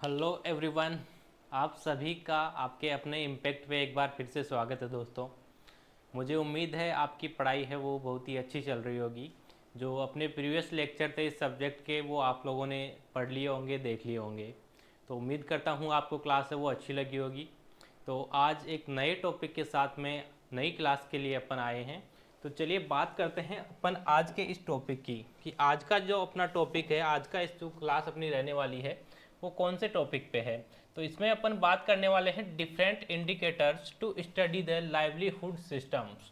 Hello everyone. आप सभी का आपके अपने इम्पैक्ट पे एक बार फिर से स्वागत है दोस्तों। मुझे उम्मीद है आपकी पढ़ाई है वो बहुत ही अच्छी चल रही होगी। जो अपने प्रीवियस लेक्चर थे इस सब्जेक्ट के वो आप लोगों ने पढ़ लिए होंगे, देख लिए होंगे। तो उम्मीद करता हूँ आपको क्लास है वो अच्छी लगी होगी। तो आज एक नए टॉपिक के साथ में नई क्लास के लिए अपन आए हैं। तो चलिए बात करते हैं अपन आज के इस टॉपिक की कि आज का जो अपना टॉपिक है, आज का इस जो क्लास अपनी रहने वाली है वो कौन से टॉपिक पे है। तो इसमें अपन बात करने वाले हैं different indicators to study the livelihood systems.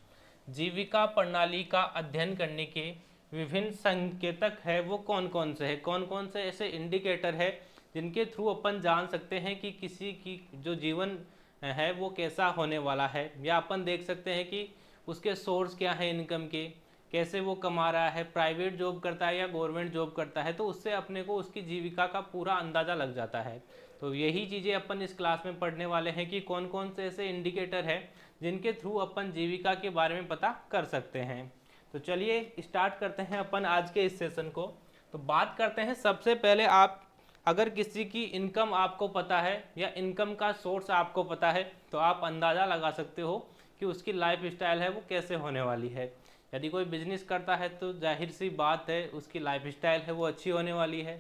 जीविका प्रणाली का अध्ययन करने के विभिन्न संकेतक है वो कौन कौन से हैं, कौन कौन से ऐसे इंडिकेटर है जिनके थ्रू अपन जान सकते हैं कि किसी की जो जीवन है वो कैसा होने वाला है, या अपन देख सकते हैं कि उसके सोर्स क्या है इनकम के, कैसे वो कमा रहा है, प्राइवेट जॉब करता है या गवर्नमेंट जॉब करता है। तो उससे अपने को उसकी जीविका का पूरा अंदाज़ा लग जाता है। तो यही चीज़ें अपन इस क्लास में पढ़ने वाले हैं कि कौन कौन से ऐसे इंडिकेटर है जिनके थ्रू अपन जीविका के बारे में पता कर सकते हैं। तो चलिए स्टार्ट करते हैं अपन आज के इस सेशन को। तो बात करते हैं सबसे पहले, आप अगर किसी की इनकम आपको पता है या इनकम का सोर्स आपको पता है तो आप अंदाज़ा लगा सकते हो कि उसकी लाइफ स्टाइल है वो कैसे होने वाली है। यदि कोई बिजनेस करता है तो जाहिर सी बात है उसकी लाइफ स्टाइल है वो अच्छी होने वाली है।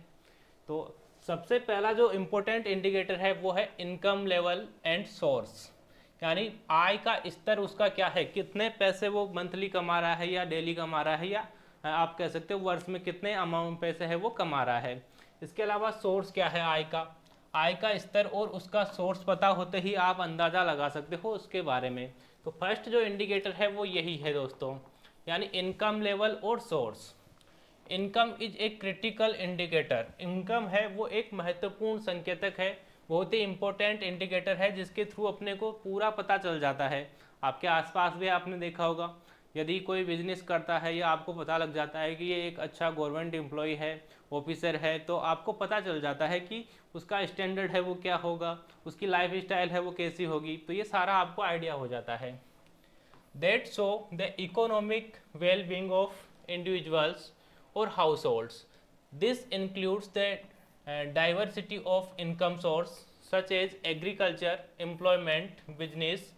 तो सबसे पहला जो इम्पोर्टेंट इंडिकेटर है वो है इनकम लेवल एंड सोर्स, यानी आय का स्तर उसका क्या है, कितने पैसे वो मंथली कमा रहा है या डेली कमा रहा है, या आप कह सकते हो वर्ष में कितने अमाउंट पैसे है वो कमा रहा है। इसके अलावा सोर्स क्या है आय का स्तर और उसका सोर्स पता होते ही आप अंदाज़ा लगा सकते हो उसके बारे में। तो फर्स्ट जो इंडिकेटर है वो यही है दोस्तों, यानी इनकम लेवल और source. Income is a critical indicator, income है वो एक महत्वपूर्ण संकेतक है, बहुत ही इंपॉर्टेंट इंडिकेटर है जिसके थ्रू अपने को पूरा पता चल जाता है। आपके आसपास भी आपने देखा होगा, यदि कोई बिजनेस करता है या आपको पता लग जाता है कि ये एक अच्छा गवर्नमेंट एम्प्लॉय है, ऑफिसर है, तो आपको पता चल जाता है कि उसका स्टैंडर्ड है वो क्या होगा, उसकी लाइफ स्टाइल है वो कैसी होगी। तो ये सारा आपको आइडिया हो जाता है। that show the economic well-being of individuals or households. This includes the diversity of income source such as agriculture, employment, business,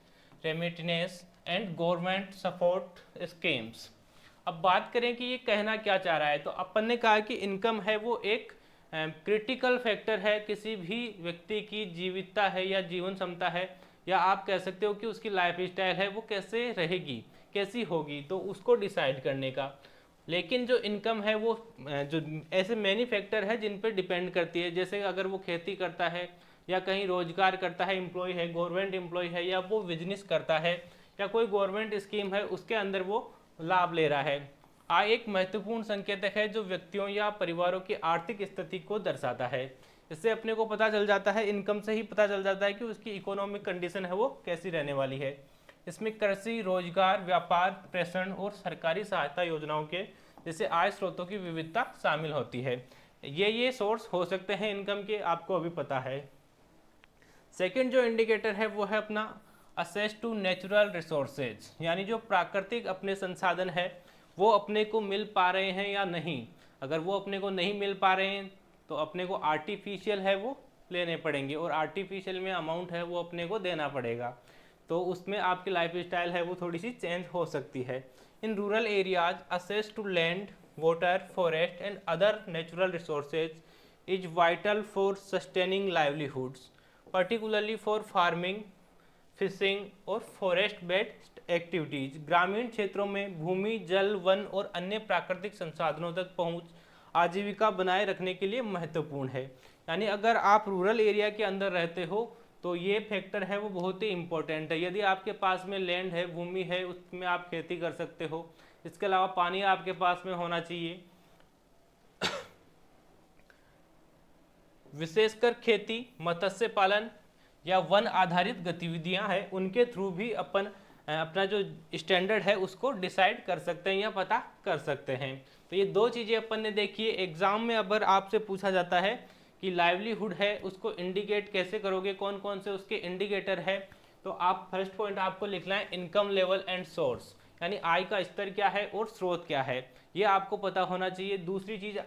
remittance and government support schemes. अब बात करें कि ये कहना क्या चाह रहा है, तो अपन ने कहा कि इनकम है वो एक क्रिटिकल फैक्टर है किसी भी व्यक्ति की जीवितता है या जीवन क्षमता है, या आप कह सकते हो कि उसकी लाइफ स्टाइल है वो कैसे रहेगी, कैसी होगी, तो उसको डिसाइड करने का। लेकिन जो इनकम है वो जो ऐसे मैनी फैक्टर है जिन पर डिपेंड करती है, जैसे अगर वो खेती करता है या कहीं रोजगार करता है, एम्प्लॉय है, गवर्नमेंट एम्प्लॉय है, या वो बिजनेस करता है या कोई गवर्नमेंट स्कीम है उसके अंदर वो लाभ ले रहा है। आय एक महत्वपूर्ण संकेतक है जो व्यक्तियों या परिवारों की आर्थिक स्थिति को दर्शाता है। इससे अपने को पता चल जाता है, इनकम से ही पता चल जाता है कि उसकी इकोनॉमिक कंडीशन है वो कैसी रहने वाली है। इसमें कृषि, रोजगार, व्यापार, प्रेषण और सरकारी सहायता योजनाओं के जैसे आय स्रोतों की विविधता शामिल होती है। ये सोर्स हो सकते हैं इनकम के, आपको अभी पता है। सेकंड जो इंडिकेटर है वो है अपना असेस टू नेचुरल रिसोर्सेज, यानी जो प्राकृतिक अपने संसाधन है वो अपने को मिल पा रहे हैं या नहीं। अगर वो अपने को नहीं मिल पा रहे हैं तो अपने को आर्टिफिशियल है वो लेने पड़ेंगे, और आर्टिफिशियल में अमाउंट है वो अपने को देना पड़ेगा। तो उसमें आपकी लाइफ स्टाइल है वो थोड़ी सी चेंज हो सकती है। In rural areas access to land, water, forest and other natural resources is vital for sustaining livelihoods, particularly for farming, fishing और फॉरेस्ट बेस्ड एक्टिविटीज। ग्रामीण क्षेत्रों में भूमि, जल, वन और अन्य प्राकृतिक संसाधनों तक पहुंच आजीविका बनाए रखने के लिए महत्वपूर्ण है। यानी अगर आप रूरल एरिया के अंदर रहते हो तो ये फैक्टर है वो बहुत ही इंपॉर्टेंट है। यदि आपके पास में लैंड है, भूमि है, उसमें आप खेती कर सकते हो। इसके अलावा पानी आपके पास में होना चाहिए। विशेषकर खेती, मत्स्य पालन या वन आधारित गतिविधियां हैं उनके थ्रू भी अपन अपना जो स्टैंडर्ड है उसको डिसाइड कर सकते हैं या पता कर सकते हैं। तो ये दो चीज़ें अपन ने देखी है। एग्जाम में अगर आपसे पूछा जाता है कि लाइवलीहुड है उसको इंडिकेट कैसे करोगे, कौन कौन से उसके इंडिकेटर है, तो आप फर्स्ट पॉइंट आपको लिखना है इनकम लेवल एंड सोर्स, यानी आय का स्तर क्या है और स्रोत क्या है, ये आपको पता होना चाहिए। दूसरी चीज़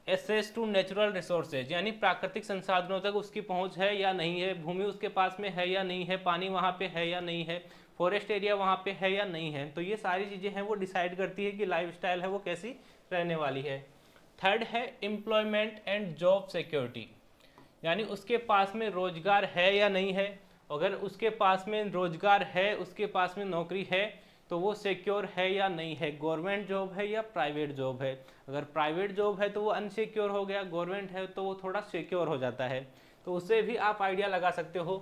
एक्सेस टू नेचुरल रिसोर्सेज, यानी प्राकृतिक संसाधनों तक उसकी पहुंच है या नहीं है, भूमि उसके पास में है या नहीं है, पानी वहाँ पे है या नहीं है, फॉरेस्ट एरिया वहाँ पे है या नहीं है। तो ये सारी चीज़ें हैं वो डिसाइड करती है कि लाइफस्टाइल है वो कैसी रहने वाली है। थर्ड है एम्प्लॉयमेंट एंड जॉब सिक्योरिटी, यानी उसके पास में रोजगार है या नहीं है। अगर उसके पास में रोजगार है, उसके पास में नौकरी है, तो वो सिक्योर है या नहीं है, गवर्नमेंट जॉब है या प्राइवेट जॉब है। अगर प्राइवेट जॉब है तो वो अनसिक्योर हो गया, गवर्नमेंट है तो वो थोड़ा सिक्योर हो जाता है। तो उससे भी आप आइडिया लगा सकते हो।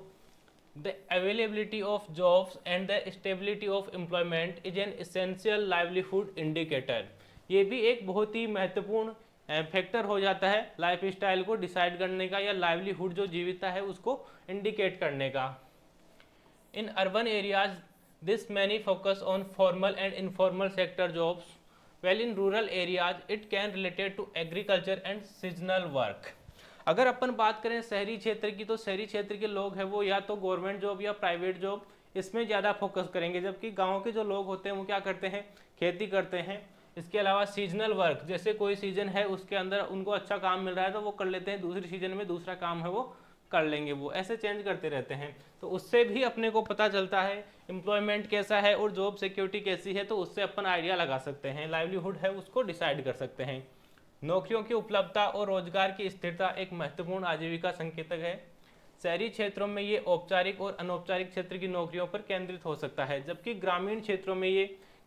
The availability of jobs and the stability of employment is an essential livelihood indicator. ये भी एक बहुत ही महत्वपूर्ण फैक्टर हो जाता है लाइफ स्टाइल को डिसाइड करने का, या लाइवलीहुड जो जीविता है उसको इंडिकेट करने का। In urban areas this many focus on formal and informal sector jobs, well in rural areas it can related to agriculture and seasonal work. अगर अपन बात करें शहरी क्षेत्र की, तो शहरी क्षेत्र के लोग हैं वो या तो गवर्नमेंट जॉब या प्राइवेट जॉब इसमें ज़्यादा फोकस करेंगे, जबकि गाँव के जो लोग होते हैं वो क्या करते हैं, खेती करते हैं। इसके अलावा सीजनल वर्क, जैसे कोई सीजन है उसके अंदर उनको अच्छा काम मिल रहा है तो वो कर लेते हैं, दूसरी सीजन में दूसरा काम है वो कर लेंगे, वो ऐसे चेंज करते रहते हैं। तो उससे भी अपने को पता चलता है एम्प्लॉयमेंट कैसा है और जॉब सिक्योरिटी कैसी है, तो उससे अपन आइडिया लगा सकते हैं, लाइवलीहुड है उसको डिसाइड कर सकते हैं। नौकरियों की उपलब्धता और रोजगार की स्थिरता एक महत्वपूर्ण आजीविका संकेतक है। शहरी क्षेत्रों में ये औपचारिक और अनौपचारिक क्षेत्र की नौकरियों पर केंद्रित हो सकता है, जबकि ग्रामीण क्षेत्रों में ये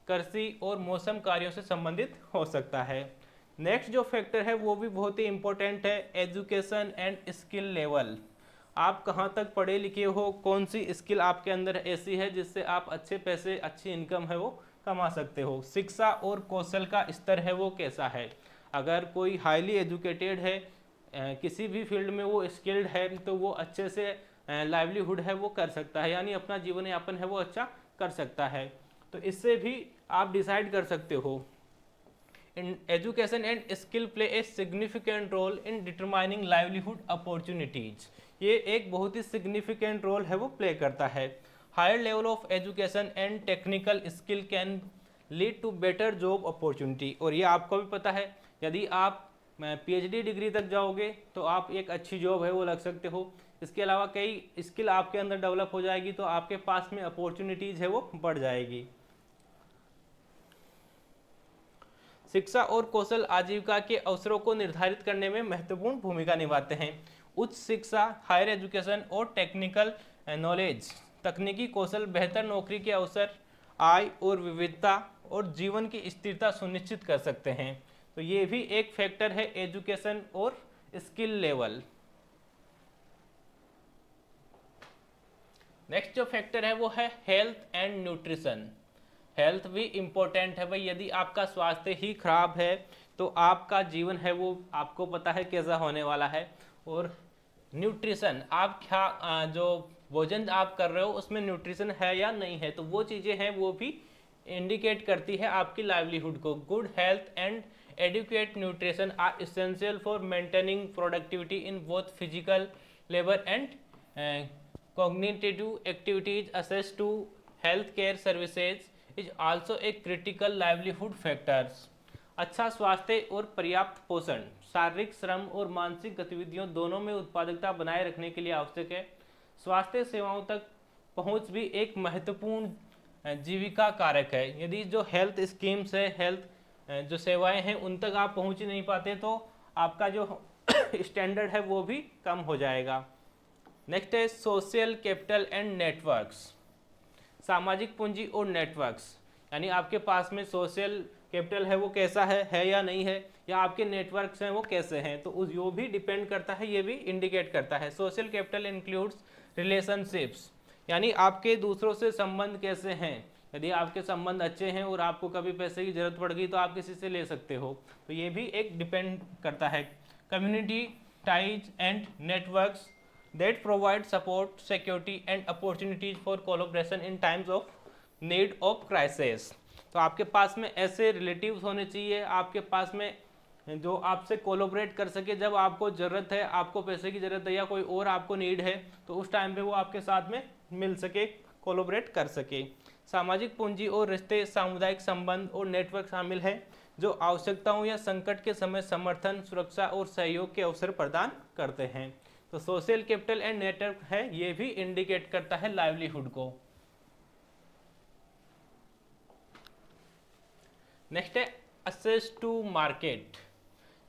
कृषि और मौसम कार्यों से संबंधित हो सकता है। नेक्स्ट जो फैक्टर है वो भी बहुत ही इंपॉर्टेंट है, एजुकेशन एंड स्किल लेवल। आप कहाँ तक पढ़े लिखे हो, कौन सी स्किल आपके अंदर ऐसी है जिससे आप अच्छे पैसे, अच्छी इनकम है वो कमा सकते हो। शिक्षा और कौशल का स्तर है वो कैसा है। अगर कोई हाईली एजुकेटेड है, किसी भी फील्ड में वो स्किल्ड है, तो वो अच्छे से लाइवलीहुड है वो कर सकता है, यानी अपना जीवन यापन है वो अच्छा कर सकता है। तो इससे भी आप डिसाइड कर सकते हो। In education and skill play a significant role in determining livelihood opportunities. ये एक बहुत ही सिग्निफिकेंट रोल है वो प्ले करता है। Higher level of education and technical skill can lead to better job opportunity. और ये आपको भी पता है, यदि आप पीएचडी डिग्री तक जाओगे तो आप एक अच्छी जॉब है वो लग सकते हो। इसके अलावा कई स्किल आपके अंदर डेवलप हो जाएगी तो आपके पास में अपॉर्चुनिटीज़ है वो बढ़ जाएगी। शिक्षा और कौशल आजीविका के अवसरों को निर्धारित करने में महत्वपूर्ण भूमिका निभाते हैं। उच्च शिक्षा, हायर एजुकेशन और टेक्निकल नॉलेज, तकनीकी कौशल बेहतर नौकरी के अवसर, आय और विविधता और जीवन की स्थिरता सुनिश्चित कर सकते हैं। तो ये भी एक फैक्टर है, एजुकेशन और स्किल लेवल। नेक्स्ट जो फैक्टर है वो है हेल्थ एंड न्यूट्रिशन। हेल्थ भी इम्पोर्टेंट है भाई, यदि आपका स्वास्थ्य ही खराब है तो आपका जीवन है वो आपको पता है कैसा होने वाला है। और न्यूट्रिशन, आप क्या जो भोजन आप कर रहे हो उसमें न्यूट्रिशन है या नहीं है, तो वो चीज़ें हैं वो भी इंडिकेट करती है आपकी लाइवलीहुड को। Good health and adequate nutrition are essential for maintaining productivity in both physical labour and cognitive activities. Access to healthcare services is also a critical livelihood factors. अच्छा स्वास्थ्य और पर्याप्त पोषण शारीरिक श्रम और मानसिक गतिविधियों दोनों में उत्पादकता बनाए रखने के लिए आवश्यक है। स्वास्थ्य सेवाओं तक पहुंच भी एक महत्वपूर्ण जीविका कारक है। यदि जो हेल्थ स्कीम्स है, हेल्थ जो सेवाएं हैं उन तक आप पहुंच ही नहीं पाते तो आपका जो स्टैंडर्ड है वो भी कम हो जाएगा। नेक्स्ट है सोशल कैपिटल एंड नेटवर्क्स, सामाजिक पूंजी और नेटवर्क्स, यानी आपके पास में सोशल कैपिटल है वो कैसा है या नहीं है, या आपके नेटवर्क्स हैं वो कैसे हैं, तो उस वो भी डिपेंड करता है, ये भी इंडिकेट करता है। सोशल कैपिटल इंक्लूड्स रिलेशनशिप्स, यानी आपके दूसरों से संबंध कैसे हैं। यदि आपके संबंध अच्छे हैं और आपको कभी पैसे की जरूरत पड़ गई तो आप किसी से ले सकते हो, तो ये भी एक डिपेंड करता है। Community ties and networks that provide support, security and opportunities for collaboration in times of need of crisis। तो आपके पास में ऐसे रिलेटिव्स होने चाहिए आपके पास में जो आपसे कोलोबरेट कर सके, जब आपको ज़रूरत है, आपको पैसे की ज़रूरत है या कोई और आपको नीड है तो उस टाइम पे वो आपके साथ में मिल सके, कोलोबरेट कर सके। सामाजिक पूंजी और रिश्ते, सामुदायिक संबंध और नेटवर्क शामिल है जो आवश्यकताओं या संकट के समय समर्थन, सुरक्षा और सहयोग के अवसर प्रदान करते हैं। तो सोशल कैपिटल एंड नेटवर्क है, ये भी इंडिकेट करता है लाइवलीहुड को। नेक्स्ट है एक्सेस टू मार्केट,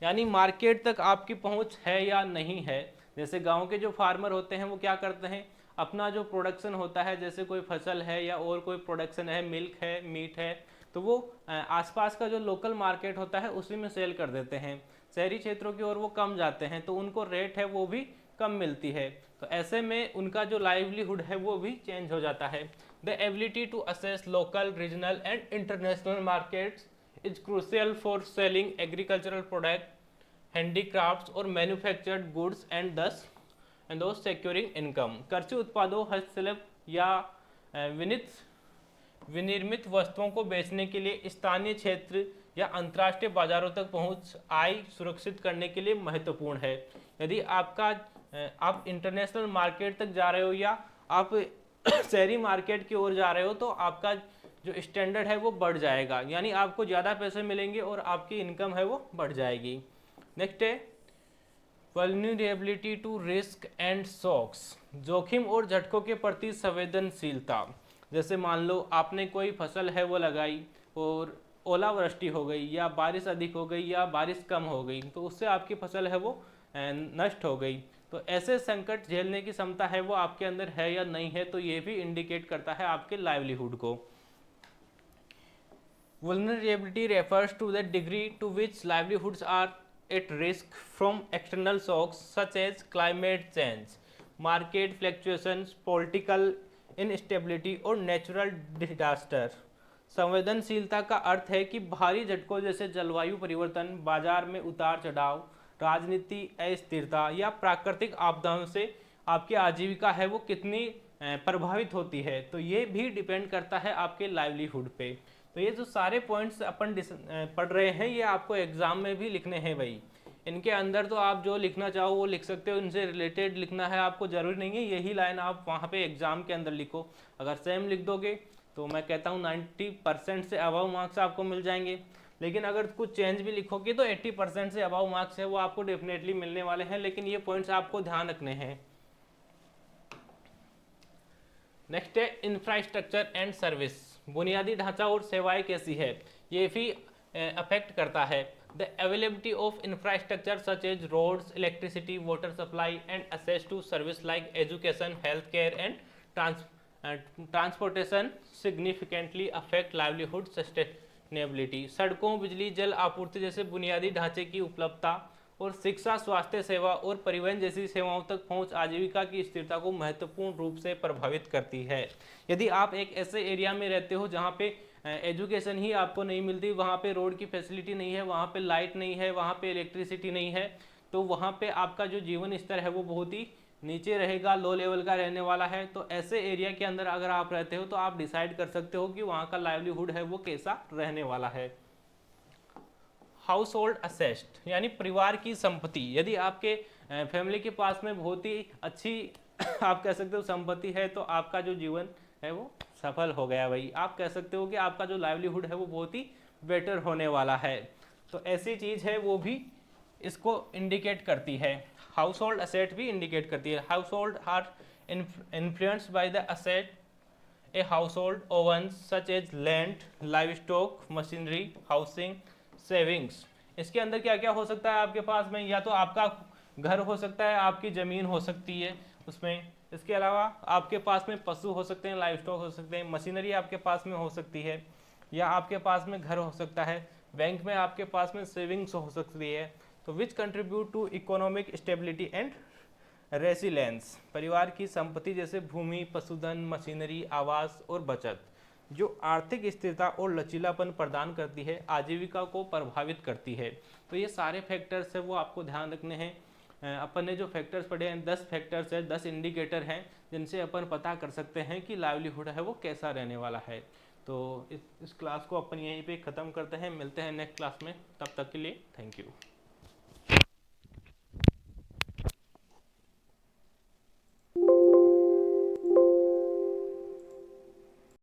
यानी मार्केट तक आपकी पहुंच है या नहीं है। जैसे गांव के जो फार्मर होते हैं वो क्या करते हैं, अपना जो प्रोडक्शन होता है, जैसे कोई फसल है या और कोई प्रोडक्शन है, मिल्क है, मीट है, तो वो आसपास का जो लोकल मार्केट होता है उसी में सेल कर देते हैं। शहरी क्षेत्रों की ओर वो कम जाते हैं तो उनको रेट है वो भी कम मिलती है। तो ऐसे में उनका जो लाइवलीहुड है वो भी चेंज हो जाता है। The ability to access local, regional and international markets is crucial for selling agricultural product, handicrafts और manufactured goods and thus securing income. कृषि उत्पादों, हस्तशिल्प या विनिर्मित वस्तुओं को बेचने के लिए स्थानीय क्षेत्र या अंतर्राष्ट्रीय बाजारों तक पहुंच आय सुरक्षित करने के लिए महत्वपूर्ण है। यदि आप इंटरनेशनल मार्केट तक जा रहे हो या आप शहरी मार्केट की ओर जा रहे हो तो आपका जो स्टैंडर्ड है वो बढ़ जाएगा, यानी आपको ज़्यादा पैसे मिलेंगे और आपकी इनकम है वो बढ़ जाएगी। नेक्स्ट है vulnerability to risk and shocks, जोखिम और झटकों के प्रति संवेदनशीलता। जैसे मान लो आपने कोई फसल है वो लगाई और ओलावृष्टि हो गई या बारिश अधिक हो गई या बारिश कम हो गई, तो उससे आपकी फसल है वो नष्ट हो गई। तो ऐसे संकट झेलने की क्षमता है वो आपके अंदर है या नहीं है, तो ये भी इंडिकेट करता है आपके लाइवलीहुड को। Vulnerability refers to the degree to which livelihoods are at risk from external shocks such as climate change, market fluctuations, political instability और natural disaster। संवेदनशीलता का अर्थ है कि भारी झटकों जैसे जलवायु परिवर्तन, बाजार में उतार चढ़ाव, राजनीति अस्थिरता या प्राकृतिक आपदाओं से आपकी आजीविका है वो कितनी प्रभावित होती है, तो ये भी डिपेंड करता है आपके लाइवलीहुड पे। तो ये जो सारे पॉइंट्स अपन पढ़ रहे हैं ये आपको एग्जाम में भी लिखने हैं भाई। इनके अंदर तो आप जो लिखना चाहो वो लिख सकते हो, इनसे रिलेटेड लिखना है आपको जरूरी नहीं है यही लाइन आप वहाँ पे एग्जाम के अंदर लिखो। अगर सेम लिख दोगे तो मैं कहता हूँ 90% से अबव मार्क्स आपको मिल जाएंगे, लेकिन अगर कुछ चेंज भी लिखोगे तो 80% से अबव मार्क्स है वो आपको डेफिनेटली मिलने वाले हैं, लेकिन ये पॉइंट्स आपको ध्यान रखने हैं। नेक्स्ट है इंफ्रास्ट्रक्चर एंड सर्विस, बुनियादी ढांचा और सेवाएं कैसी है, ये भी अफेक्ट करता है। The availability of infrastructure such as roads, electricity, water supply and access to service like education, health care and transportation significantly affect livelihood sustainability. सड़कों, बिजली, जल आपूर्ति जैसे बुनियादी ढांचे की उपलब्धता और शिक्षा, स्वास्थ्य सेवा और परिवहन जैसी सेवाओं तक पहुंच आजीविका की स्थिरता को महत्वपूर्ण रूप से प्रभावित करती है। यदि आप एक ऐसे एरिया में रहते हो जहां पे एजुकेशन ही आपको नहीं मिलती, वहां पे रोड की फैसिलिटी नहीं है, वहां पे लाइट नहीं है, वहां पे इलेक्ट्रिसिटी नहीं है, तो वहां पे आपका जो जीवन स्तर है वो बहुत ही नीचे रहेगा, लो लेवल का रहने वाला है। तो ऐसे एरिया के अंदर अगर आप रहते हो तो आप डिसाइड कर सकते हो कि वहाँ का लाइवलीहुड है वो कैसा रहने वाला है। हाउस होल्ड असेस्ट यानी परिवार की संपत्ति, यदि आपके फैमिली के पास में बहुत ही अच्छी आप कह सकते हो संपत्ति है तो आपका जो जीवन है वो सफल हो गया भाई। आप कह सकते हो कि आपका जो लाइवलीहुड है वो बहुत ही बेटर होने वाला है। तो ऐसी चीज़ है वो भी इसको इंडिकेट करती है। हाउस होल्ड असेट भी इंडिकेट करती है। Household are influenced by the asset a household owns such as land, livestock, machinery, housing, savings. इसके अंदर क्या क्या हो सकता है आपके पास में, या तो आपका घर हो सकता है, आपकी ज़मीन हो सकती है उसमें, इसके अलावा आपके पास में पशु हो सकते हैं, लाइव स्टॉक हो सकते हैं, मशीनरी आपके पास में हो सकती है, या आपके पास में घर हो सकता है, बैंक में आपके पास में सेविंग्स हो सकती है। तो which contribute to economic stability and resilience. परिवार की संपत्ति जैसे भूमि, पशुधन, मशीनरी, आवास और बचत जो आर्थिक स्थिरता और लचीलापन प्रदान करती है, आजीविका को प्रभावित करती है। तो ये सारे फैक्टर्स है वो आपको ध्यान रखने हैं। अपन ने जो फैक्टर्स पढ़े हैं 10 फैक्टर्स है, 10 इंडिकेटर हैं जिनसे अपन पता कर सकते हैं कि लाइवलीहुड है वो कैसा रहने वाला है। तो इस क्लास को अपन यहीं पे ख़त्म करते हैं, मिलते हैं नेक्स्ट क्लास में, तब तक के लिए थैंक यू।